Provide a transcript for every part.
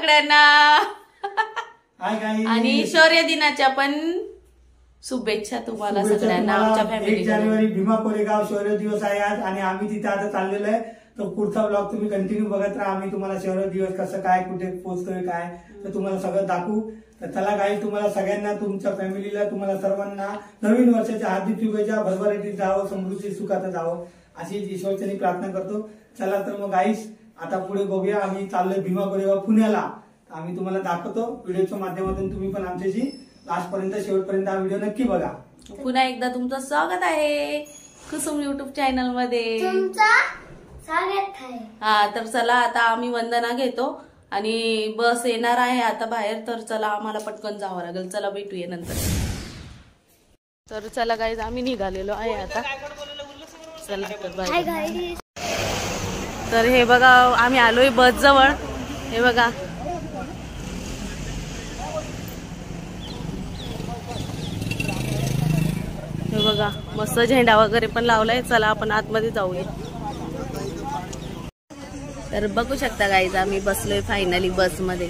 सगळ्यांना आणि शौर्य दिनाच्या पण शुभेच्छा तुम्हाला सगळ्यांना आमच्या फॅमिली. 1 जानेवारी भीमा कोरेगाव शौर्य दिवस आहे आज आणि आम्ही तिथे आता चाललेलो आहे. तर पुढचा ब्लॉग तुम्ही कंटिन्यू बघत राहा. आम्ही तुम्हाला शौर्य दिवस कसं काय कुठे पोहोचतोय काय तर तुम्हाला सगळं दाखवू. तर चला काही तुम्हाला सगळ्यांना तुमच्या फॅमिलीला तुम्हाला सर्वांना नवीन वर्षाच्या हार्दिक शुभेच्छा. भरभराटीत जावं, समृद्धी सुखात जावं अशी ईश्वरचरणी प्रार्थना करतो. चला तर मग गाईस आता पुढे बघूया. आम्ही चाललोय भीमा कोरेगाव पुण्याला. आम्ही तुम्हाला दाखवतो व्हिडिओच्या माध्यमातून. तुम्ही पण आमच्याशी लास्टपर्यंत शेवटपर्यंत हा व्हिडिओ नक्की बघा. पुन्हा एकदा तुमचं स्वागत आहे कुसुम युट्यूब चॅनल मध्ये. हा तर चला आता आम्ही वंदना घेतो आणि बस येणार आहे आता बाहेर. तर चला आम्हाला पटकन जावं लागेल. चला भेटूया नंतर. तर चला गाईज आम्ही निघालेलो आहे आता. चला तर बाय. तर हे बघा आम्ही आलोय बस जवळ. हे बघा हे बघा मस्त झेंडा वगैरे पण लावलाय. चला आपण आतमध्ये जाऊया. तर बघू शकता गाईज आम्ही बसलोय फायनली बस मध्ये.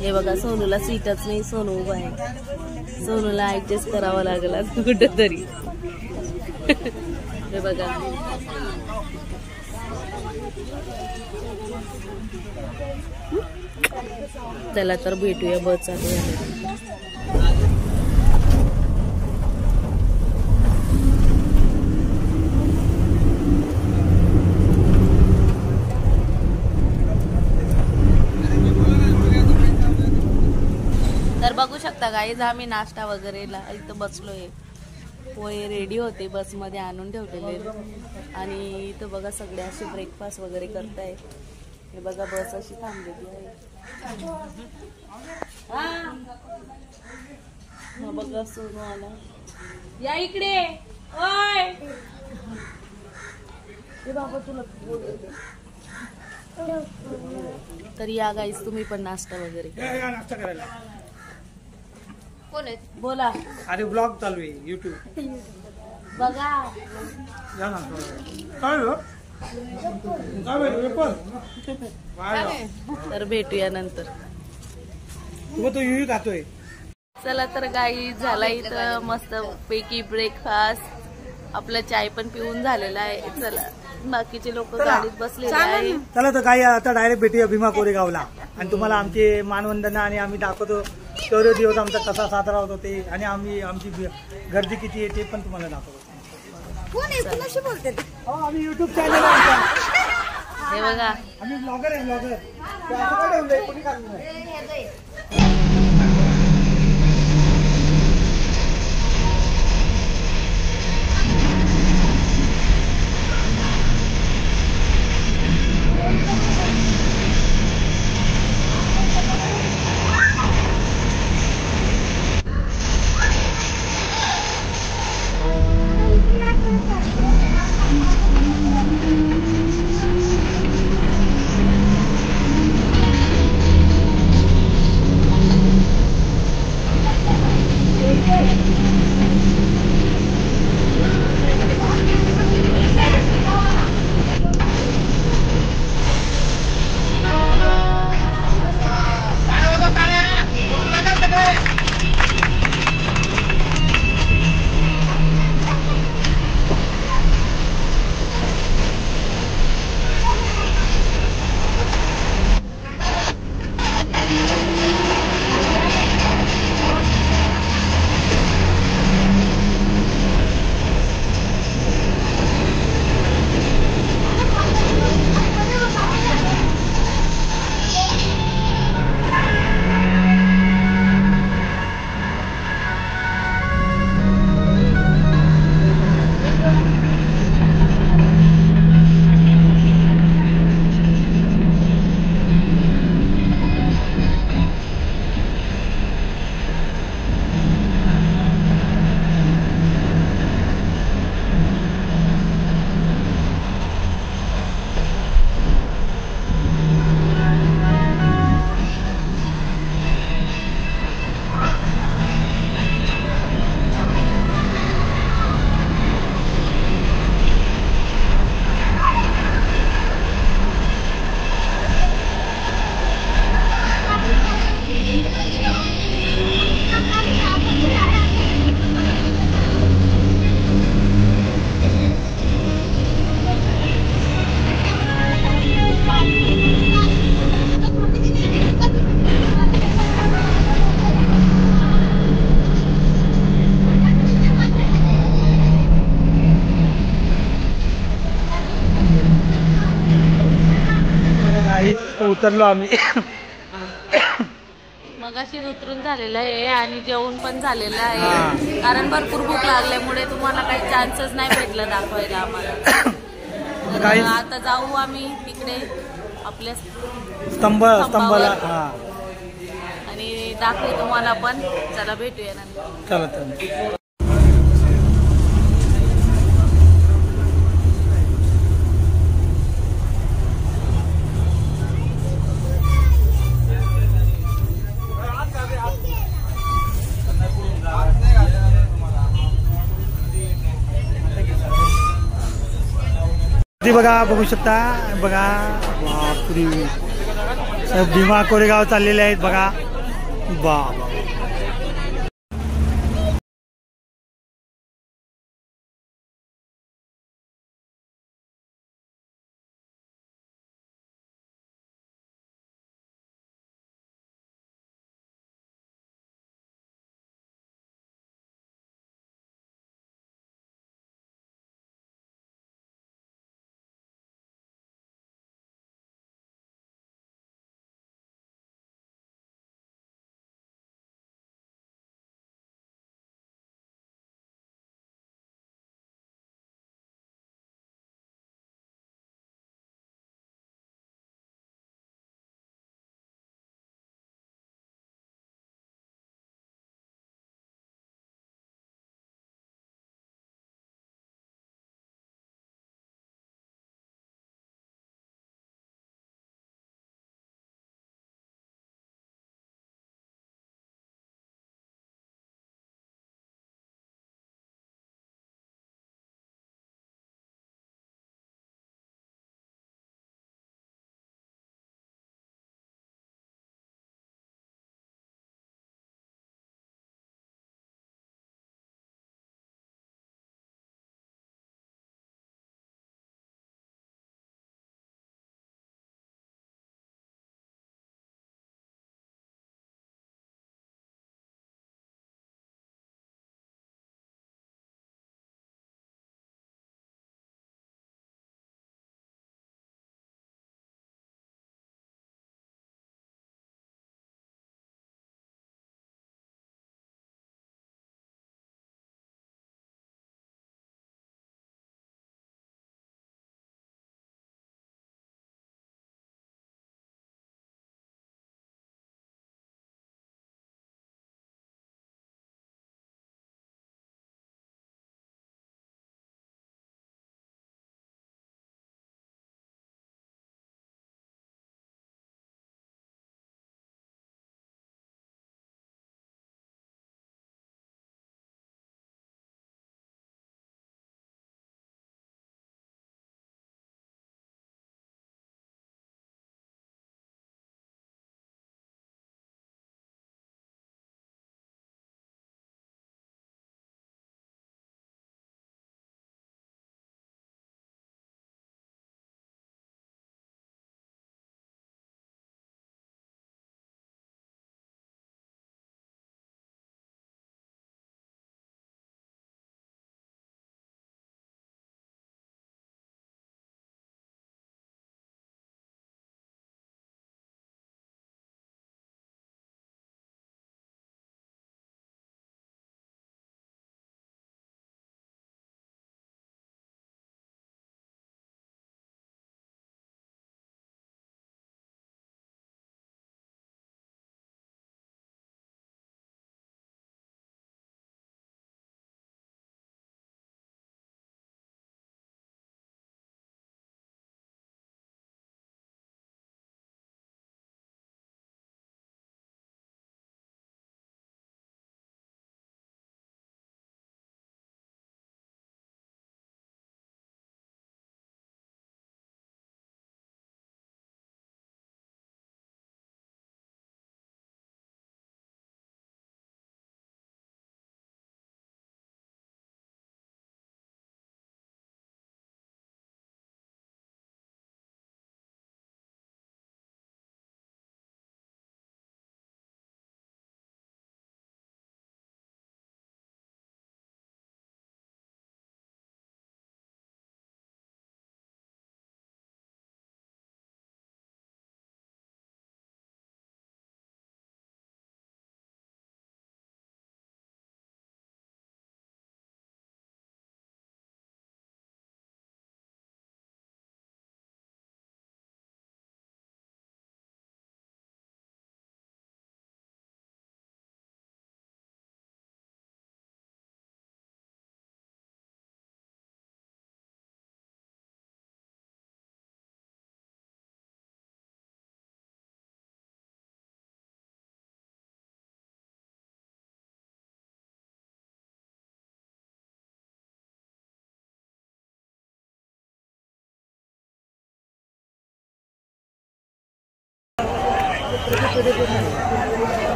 हे बघा सोनूला सीटच नाही. सोनू उभा आहे. सोनूला ऍडजस्ट करावं लागला कुठं तरी. हे बघा चला तर भेटूया बस चालू झाली. तर बघू शकता गाईज आम्ही नाश्ता वगैरे इथं बसलोय. पोहे रेडी होते बस मध्ये आणून ठेवलेले आणि इथं बघा सगळे असे ब्रेकफास्ट वगैरे करताय. हे बघा बस अशी थांबलेली आहे. बघा सोनू आला. या इकडे. ओय बाबा तुला तर या गाईज तुम्ही पण नाश्ता वगैरे नाश्ता करायला. कोण आहे बोला. अरे ब्लॉग चालू आहे युट्यूब बघा. तर भेटूया नंतर. खातोय. चला तर गाई झाला इथं मस्त पैकी ब्रेकफास्ट. आपलं चाय पण पिऊन झालेला आहे. चला बाकीचे लोक गाडीत बसलेले आहे. चला तर काही आता डायरेक्ट भेटूया भीमा कोरेगावला आणि तुम्हाला आमची मानवंदना आणि आम्ही दाखवतो शौर्य दिवस आमचा कसा साजरा होतो ते आणि आम्ही आमची गर्दी किती आहे ते पण तुम्हाला दाखवतो. आम्ही युट्यूब चॅनल हे बघा आम्ही ब्लॉगर आहे. ब्लॉगर कोणी काढलं नाही. उतरलो आम्ही. मगाशी उतरून झालेलं आहे आणि जेवण पण झालेलं आहे. कारण भरपूर भूक लागल्यामुळे तुम्हाला काही चान्सच नाही भेटलं दाखवायला आम्हाला. तर आता जाऊ आम्ही तिकडे आपल्या स्तंभाला. आणि दाखवू तुम्हाला पण. चला भेटूया नंतर. चला. बघा, बघू शकता बघा. बापरे, भीमा कोरेगाव चाललेले आहेत बघा. बाबा.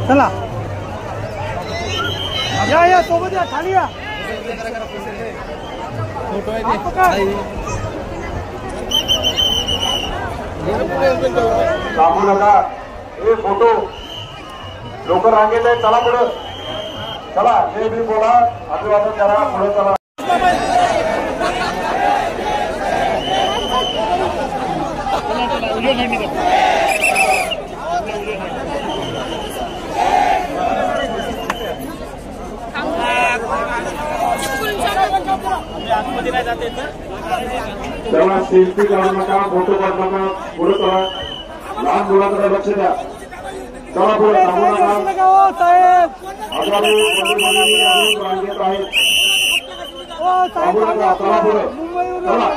चला या सोबत या, खाली या. थांबू नका. हे फोटो लोक रांगेत आहे. चला पुढं चला. हे बी बोला, अभिवादन करा, पुढे चला. तेव्हा सेल्फी काढू नका, फोटो काढू नका, पुढे चला. लहान मुलांकडे लक्ष द्या. चला पुढे, थांबू नका. आगामी रांगेत आहेत. थांबू नका, चला पुढे चला.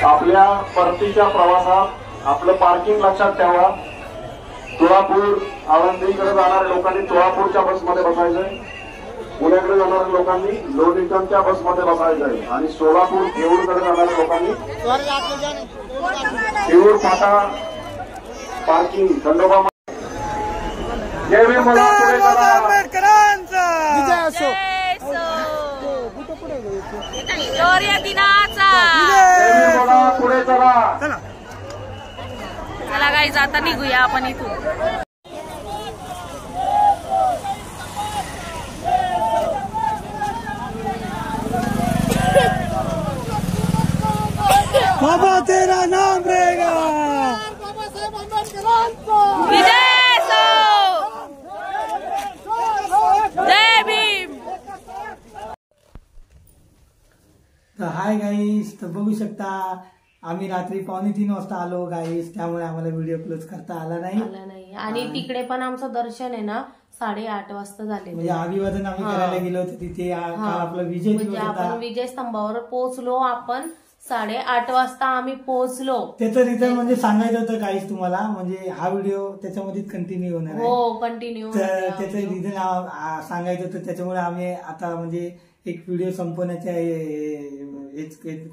आपल्या परतीच्या प्रवासात आपलं पार्किंग लक्षात ठेवा. तुळापूर आळंदीकडे जाणाऱ्या लोकांनी तुळापूरच्या बसमध्ये बसायचंय. पुण्याकडे जाणाऱ्या लोकांनी लोणीकरच्या बसमध्ये बसायचंय. आणि सोलापूर देऊळकडे जाणाऱ्या लोकांनी देऊळ फाटा पार्किंग खंडोबा. जय भीम बोला, पुढे चला. जय भीम बोला, पुढे चला. चला गाईज आता निघूया आपण इथून. बाबा तेरा नाम रहेगा. विजय असो. जय भीम. तर हाय गाईस, तर बघू शकता आम्ही रात्री 2:45 वाजता आलो गाईस. त्यामुळे आम्हाला व्हिडिओ क्लोज करता आला नाही. आणि तिकडे पण आमचं दर्शन आहे ना 8:30 वाजता झाले. म्हणजे अभिवादन आम्ही करायला गेलो होतो तिथे. आपला विजय दिवस म्हणजे होता. आपण विजय स्तंभावर पोहोचलो. आपण 8:30 वाजता आम्ही पोहोचलो. त्याचं रिझन म्हणजे सांगायचं होतं काहीच तुम्हाला. म्हणजे हा व्हिडिओ त्याच्यामध्ये कंटिन्यू होणार आहे. हो कंटिन्यू. तर त्याचं रिझन सांगायचं होतं. त्याच्यामुळे आम्ही आता म्हणजे एक व्हिडिओ संपवण्याच्या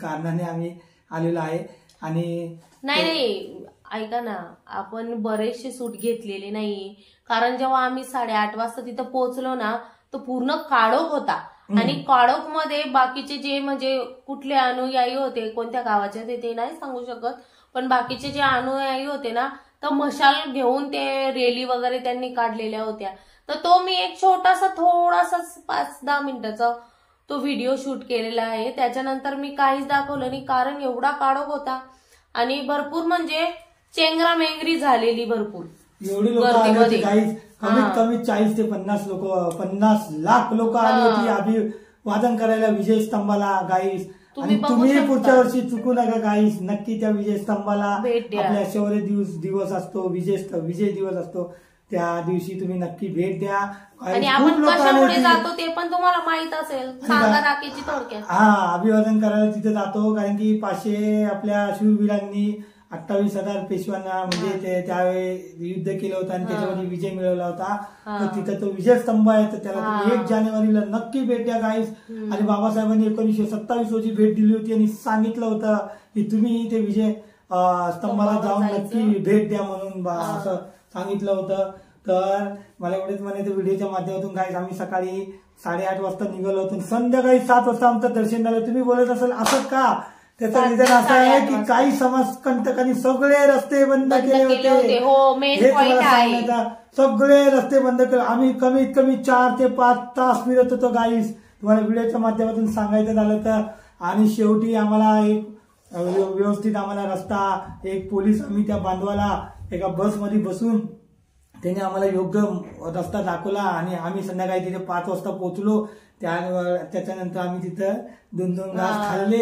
कारणाने आम्ही आलेलो आहे. आणि नाही ऐका ना, आपण बरेचसे सूट घेतलेले नाही. कारण जेव्हा आम्ही 8:30 वाजता तिथं पोहोचलो ना, तो पूर्ण काळोख होता. आणि काळोख मध्ये बाकीचे जे म्हणजे कुठले अनुयायी होते, कोणत्या गावाचे होते ते नाही सांगू शकत, पण बाकीचे जे अनुयायी होते ना, तर मशाल घेऊन ते रेली वगैरे त्यांनी काढलेल्या होत्या. तर तो मी एक छोटासा थोडासा 5-10 मिनिटाचा तो व्हिडिओ शूट केलेला आहे. त्याच्यानंतर मी काहीच दाखवलं नाही, कारण एवढा काळोख होता आणि भरपूर म्हणजे चेंगरामेंगरी झालेली भरपूर. एवढी लोक आली होती गाईस. कमीत कमी 40 ते 50 लोक, 50 लाख लोक आली होती अभिवादन करायला विजय स्तंभाला गाईस. आणि तुम्ही पुढच्या वर्षी चुकू नका गाईस. नक्की त्या विजय स्तंभाला भेट द्या. आपल्या शौर्य दिवस असतो, विजय दिवस असतो, त्या दिवशी तुम्ही नक्की भेट द्या. आणि आपण कशामुळे जातो ते पण तुम्हाला माहित असेल. सांगा राखेची थोडक्यात. हा, अभिवादन करायला तिथे जातो. कारण की 500 आपल्या शूरवीरांनी 28,000 पेशव्यांना म्हणजे त्यावेळी युद्ध केलं होतं आणि त्याच्यामध्ये विजय मिळवला होता. तर तिथं तो विजय स्तंभ आहे. तर त्याला 1 जानेवारीला नक्की भेट द्या गाईस. आणि बाबासाहेबांनी 1927 रोजी भेट दिली होती आणि सांगितलं होतं की तुम्ही ते विजय स्तंभाला जाऊन नक्की भेट द्या म्हणून असं सांगितलं होतं. तर मला एवढेच म्हणायचं व्हिडिओच्या माध्यमातून गाईस, आम्ही सकाळी 8:30 वाजता निघालो होतो. संध्याकाळी 7 वाजता आमचं दर्शन झालं. तुम्ही बोलत असाल असं का? त्याचं रिझन असं आहे की काही समाजकंटकांनी सगळे रस्ते बंद केले होते. हे तुम्हाला सांगायचं, सगळे रस्ते बंद केले. आम्ही कमीत कमी 4 ते 5 तास फिरत होतो गाईस, तुम्हाला व्हिडिओच्या माध्यमातून सांगायचं झालं तर. आणि शेवटी आम्हाला एक व्यवस्थित आम्हाला रस्ता, एक पोलीस, आम्ही त्या बांधवाला एका बसमध्ये बसून त्याने आम्हाला योग्य रस्ता दाखवला आणि आम्ही संध्याकाळी तिथे 5 वाजता पोहोचलो. त्याच्यानंतर आम्ही तिथं 2-2 घास खाल्ले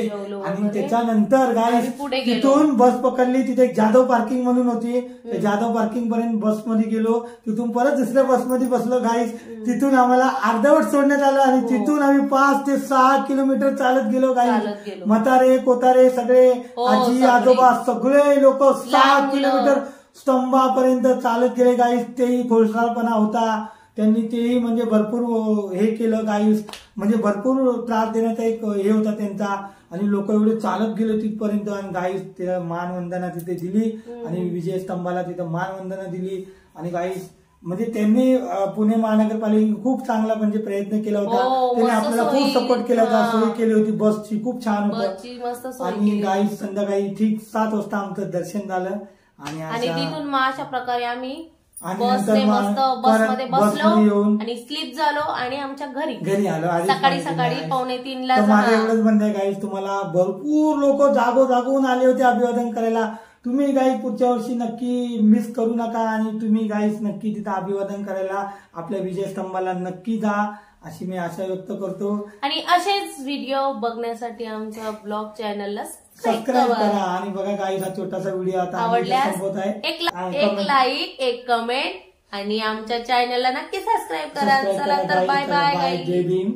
आणि त्याच्यानंतर गाईस तिथून बस पकडली. तिथे एक जाधव पार्किंग म्हणून होती, त्या जाधव पार्किंग पर्यंत बसमध्ये गेलो. तिथून परत दुसऱ्या बसमध्ये बसलो गाईस. तिथून आम्हाला अर्धवट सोडण्यात आलं आणि तिथून आम्ही 5 ते 6 किलोमीटर चालत गेलो गाईस. म्हातारे कोतारे सगळे, आजी आजोबा सगळे लोक 6 किलोमीटर स्तंभापर्यंत चालत गेले गाईस. तेही खोडसाळपणा होता, त्यांनी तेही म्हणजे भरपूर हे केलं गाईस, म्हणजे भरपूर त्रास देण्याचा एक हे होता त्यांचा. आणि लोक एवढे चालत गेले तिथपर्यंत आणि गाईस तिला मानवंदना तिथे दिली आणि विजय स्तंभाला तिथं मानवंदना दिली. आणि गाईस म्हणजे त्यांनी पुणे महानगरपालिकेने खूप चांगला म्हणजे प्रयत्न केला होता. त्यांनी आपल्याला खूप सपोर्ट केला होता, सोय केली होती बसची, खूप छान होतं. आणि गाईस संध्याकाळी ठीक 7 वाजता आमचं दर्शन झालं आणि तिथून मग अशा प्रकारे आम्ही आणि बसने मस्त बसमध्ये बसलो येऊन आणि स्लीप झालो आणि आमच्या घरी आलो. सकाळी 2:45ला. माझं एवढंच म्हणणं आहे गाईस, तुम्हाला भरपूर लोक जागोजागून आले होते अभिवादन करायला. तुम्ही गाईस पुढच्या वर्षी नक्की मिस करू नका आणि तुम्ही गाईस नक्की तिथं अभिवादन करायला आपल्या विजय स्तंभाला नक्की जा, अशी मी आशा व्यक्त करतो. आणि असेच व्हिडिओ बघण्यासाठी आमच्या ब्लॉग चॅनलला सबस्क्राईब करा. आणि बघा गाईस हा छोटासा व्हिडिओ आता आवडल्यास संपत आहे. एक लाईक, एक कमेंट आणि आमच्या चॅनलला नक्की सबस्क्राईब करा. चला तर बाय बाय. जय भीम.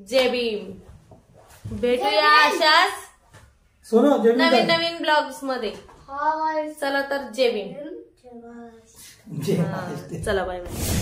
जय भीम. भेटूया अशाच सोनो नवीन ब्लॉग्स मध्ये. चला तर जय भीम. जय महाराष्ट्र. चला बाय बाय.